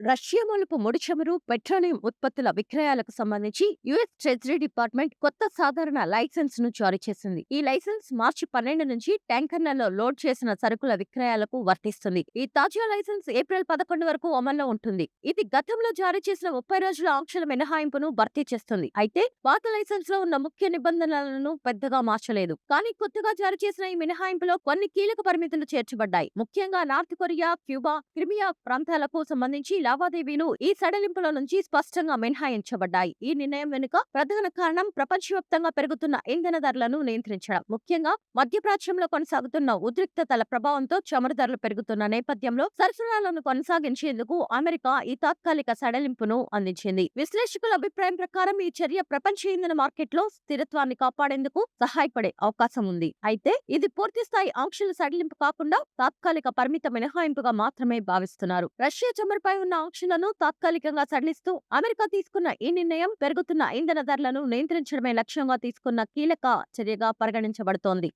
Russia మూలపు ముడి చమురు, petroleum ఉత్పత్తుల విక్రయాలకు సంబంధించి యుఎస్ ట్రెజరీ డిపార్ట్మెంట్ కొత్త సాధారణ లైసెన్స్ ను జారీ చేసింది. ఈ లైసెన్స్ మార్చి 12 నుంచి ట్యాంకర్లలో లోడ్ చేసిన సరుకుల విక్రయాలకు వర్తిస్తుంది. ఈ తాజా లైసెన్స్ ఏప్రిల్ 11 వరకు అమల్లో ఉంటుంది. ఇది గతంలో జారీ చేసిన 30 రోజుల ఆంక్షల మినహాయింపును భర్తీ చేస్తుంది. అయితే పాత లైసెన్స్ లో ఉన్న ముఖ్య నిబంధనలను పెద్దగా మార్చలేదు. కానీ కొత్తగా జారీ చేసిన ఈ మినహాయింపులో కొన్ని కీలక పరిమితులు చేర్చబడ్డాయి. ముఖ్యంగా నార్త్ కొరియా, క్యూబా, క్రిమియా ప్రాంతాలకు సంబంధించి లావాదేవీలు ఈ సడలింపుల నుంచి స్పష్టంగా మినహాయించబడ్డాయి. ఈ నిర్ణయం వెనుక ప్రధాన కారణం ప్రపంచవ్యాప్తంగా పెరుగుతున్న ఇంధన ధరలను నియంత్రించడం. ముఖ్యంగా మధ్యప్రాచ్యంలో కొనసాగుతున్న ఉద్రిక్తతల ప్రభావంతో చమురు ధరలు పెరుగుతున్న నేపథ్యంలో సరఫరాలను కొనసాగించేందుకు అమెరికా ఈ తాత్కాలిక సడలింపును అందించింది. విశ్లేషకుల అభిప్రాయం ప్రకారం ఈ చర్య ప్రపంచ ఇంధన మార్కెట్లో స్థిరత్వాన్ని కాపాడేందుకు సహాయపడే అవకాశం ఉంది. అయితే ఇది పూర్తిస్థాయి ఆంక్షల సడలింపు కాకుండా తాత్కాలిక పరిమిత మినహాయింపుగా మాత్రమే భావిస్తున్నారు. రష్యా చమురుపై ఉన్న ఆంక్షలను తాత్కాలికంగా సడలిస్తూ అమెరికా తీసుకున్న ఈ నిర్ణయం పెరుగుతున్న ఇంధన ధరలను నియంత్రించడమే లక్ష్యంగా తీసుకున్న కీలక చర్యగా పరిగణించబడుతోంది.